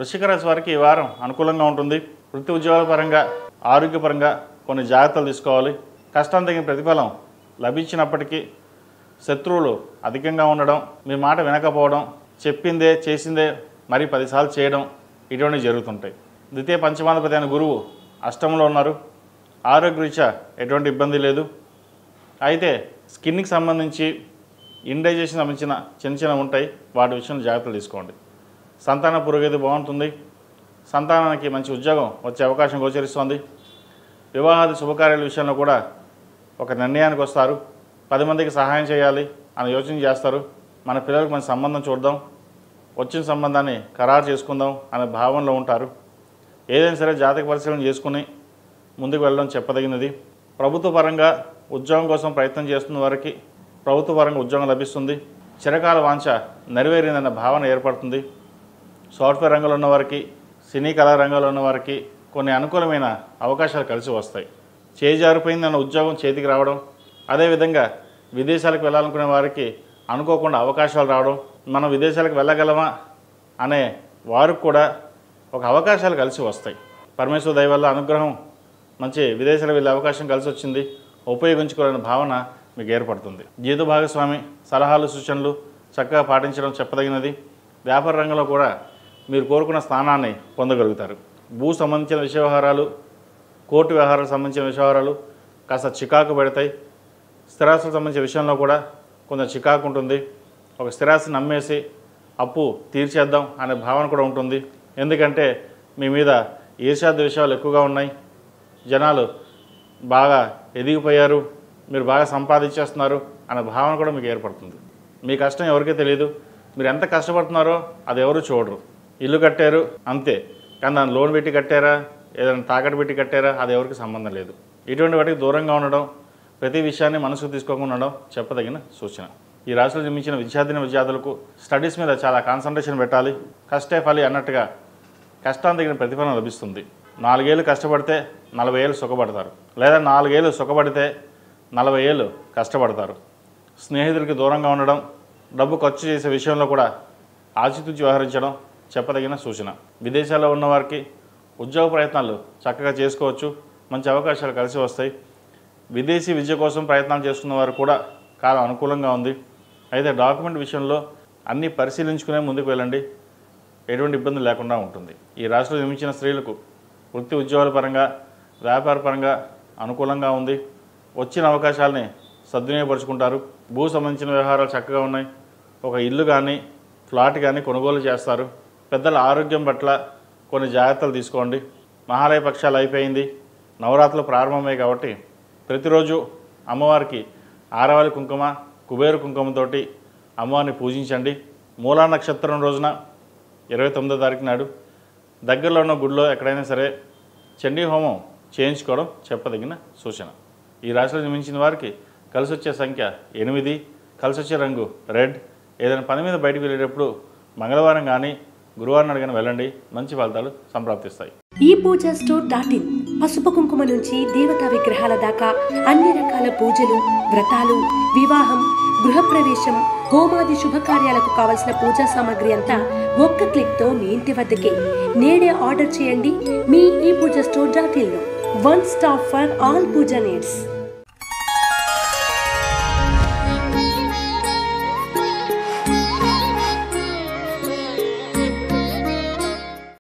వృశ్చిక రాశి వారికి ఈ వారం అనుకూలంగా ఉంటుంది. వృత్తి ఉద్యోగాల పరంగా, ఆరోగ్యపరంగా కొన్ని జాగ్రత్తలు తీసుకోవాలి. కష్టం తగిన ప్రతిఫలం లభించినప్పటికీ శత్రువులు అధికంగా ఉండడం, మీ మాట వినకపోవడం, చెప్పిందే చేసిందే మరి 10 సార్లు చేయడం, ఇటువంటివి జరుగుతుంటాయి. ద్వితీయ పంచమాధిపతి అయిన గురువు అష్టంలో ఉన్నారు. ఆరోగ్యరీత్యా ఎటువంటి ఇబ్బంది లేదు. అయితే స్కిన్కి సంబంధించి ఇండైజెషన్ సంబంధించిన చిన్న ఉంటాయి, వాటి విషయంలో జాగ్రత్తలు తీసుకోండి. సంతాన పురోగతి బాగుంటుంది. సంతానానికి మంచి ఉద్యోగం వచ్చే అవకాశం గోచరిస్తోంది. వివాహాది శుభకార్యాల విషయంలో కూడా ఒక నిర్ణయానికి వస్తారు. 10 మందికి సహాయం చేయాలి అని యోచన చేస్తారు. మన పిల్లలకు మంచి సంబంధం చూద్దాం, వచ్చిన సంబంధాన్ని ఖరారు చేసుకుందాం అనే భావనలో ఉంటారు. ఏదైనా సరే జాతక పరిశీలన చేసుకుని ముందుకు వెళ్ళడం చెప్పదగినది. ప్రభుత్వ పరంగా ఉద్యోగం కోసం ప్రయత్నం చేస్తున్న వారికి ప్రభుత్వ పరంగా ఉద్యోగం లభిస్తుంది. చిరకాల వాంఛ నెరవేరిందన్న భావన ఏర్పడుతుంది. సాఫ్ట్వేర్ రంగంలో ఉన్నవారికి, సినీ కళా రంగంలో ఉన్నవారికి కొన్ని అనుకూలమైన అవకాశాలు కలిసి వస్తాయి. చేజారిపోయిందన్న ఉద్యోగం చేతికి రావడం, అదేవిధంగా విదేశాలకు వెళ్ళాలనుకునే వారికి అనుకోకుండా అవకాశాలు రావడం, మనం విదేశాలకు వెళ్ళగలమా అనే వారికి కూడా ఒక అవకాశాలు కలిసి వస్తాయి. పరమేశ్వర దయ వల్ల అనుగ్రహం, మంచి విదేశాలకు వెళ్ళే అవకాశం కలిసి వచ్చింది, ఉపయోగించుకోవాలనే భావన మీకు ఏర్పడుతుంది. జీవిత భాగస్వామి సలహాలు సూచనలు చక్కగా పాటించడం చెప్పదగినది. వ్యాపార రంగంలో కూడా మీరు కోరుకున్న స్థానాన్ని పొందగలుగుతారు. భూ సంబంధించిన విషయ వ్యవహారాలు, కోర్టు వ్యవహారాలకు సంబంధించిన వ్యవహారాలు కాస్త చికాకు పెడతాయి. స్థిరాస్తులకు సంబంధించిన విషయంలో కూడా కొంచెం చికాకు ఉంటుంది. ఒక స్థిరాస్తిని అమ్మేసి అప్పు తీర్చేద్దాం అనే భావన కూడా ఉంటుంది. ఎందుకంటే మీ మీద ఈర్ష్యాద్వేషాలు ఎక్కువగా ఉన్నాయి. జనాలు బాగా ఎదిగిపోయారు, మీరు బాగా సంపాదించేస్తున్నారు అనే భావన కూడా మీకు ఏర్పడుతుంది. మీ కష్టం ఎవరికీ తెలియదు. మీరు ఎంత కష్టపడుతున్నారో అది ఎవరు చూడరు. ఇల్లు కట్టారు అంతే, కానీ దాన్ని లోన్ పెట్టి కట్టారా, ఏదైనా తాకట్టు పెట్టి కట్టారా, అది ఎవరికి సంబంధం లేదు. ఇటువంటి వాటికి దూరంగా ఉండడం, ప్రతి విషయాన్ని మనసుకు తీసుకోకుండా ఉండడం చెప్పదగిన సూచన. ఈ రాశిలో జన్మించిన విద్యార్థులకు స్టడీస్ మీద చాలా కాన్సన్ట్రేషన్ పెట్టాలి. కష్టే ఫలి అన్నట్టుగా కష్టానికి తగిన ప్రతిఫలం లభిస్తుంది. 4 ఏళ్ళు కష్టపడితే 40 ఏళ్ళు సుఖపడతారు, లేదా 4 ఏళ్ళు సుఖపడితే 40 ఏళ్ళు కష్టపడతారు. స్నేహితులకి దూరంగా ఉండడం, డబ్బు ఖర్చు చేసే విషయంలో కూడా ఆచితూచి వ్యవహరించడం చెప్పదగిన సూచన. విదేశాల్లో ఉన్నవారికి ఉద్యోగ ప్రయత్నాలు చక్కగా చేసుకోవచ్చు, మంచి అవకాశాలు కలిసి వస్తాయి. విదేశీ విద్య కోసం ప్రయత్నాలు చేస్తున్న వారు కూడా కాలం అనుకూలంగా ఉంది. అయితే డాక్యుమెంట్ విషయంలో అన్నీ పరిశీలించుకునే ముందుకు వెళ్ళండి, ఎటువంటి ఇబ్బంది లేకుండా ఉంటుంది. ఈ రాశిలో జన్మించిన స్త్రీలకు వృత్తి ఉద్యోగాల పరంగా, వ్యాపార పరంగా అనుకూలంగా ఉంది. వచ్చిన అవకాశాలని సద్వినియోగపరుచుకుంటారు. భూ సంబంధించిన వ్యవహారాలు చక్కగా ఉన్నాయి. ఒక ఇల్లు కానీ ఫ్లాట్ కానీ కొనుగోలు చేస్తారు. పెద్దల ఆరోగ్యం పట్ల కొన్ని జాగ్రత్తలు తీసుకోండి. మహాలయ పక్షాలు అయిపోయింది, నవరాత్రులు ప్రారంభమయ్యాయి కాబట్టి ప్రతిరోజు అమ్మవారికి ఆరవలి కుంకుమ, కుబేరు కుంకుమతోటి అమ్మవారిని పూజించండి. మూలా నక్షత్రం రోజున 29వ తారీఖు నాడు దగ్గరలో ఉన్న గుడిలో ఎక్కడైనా సరే చండీ హోమం చేయించుకోవడం చెప్పదగిన సూచన. ఈ రాశిలో జన్మించిన వారికి కలిసి వచ్చే సంఖ్య 8, కలిసి వచ్చే రంగు రెడ్. ఏదైనా పని మీద బయటకు వెళ్ళేటప్పుడు మంగళవారం కానీ గురువారం నాడు కానీ వెళ్ళండి, మంచి ఫలితాలు సంప్రాప్తిస్తాయి. ఈ పూజా స్టోర్.in పసుపు కుంకుమ నుంచి దేవతా విగ్రహాల దాకా అన్ని రకాల పూజలు, వ్రతాలు, వివాహం, గృహప్రవేశం, హోమాది శుభకార్యాలకు కావలసిన పూజా సామాగ్రి అంతా ఒక్క క్లిక్తో మీ ఇంటి వద్దకే. నేడే ఆర్డర్ చేయండి మీ ఈ పూజా స్టోర్.in లో. One stop for all puja needs.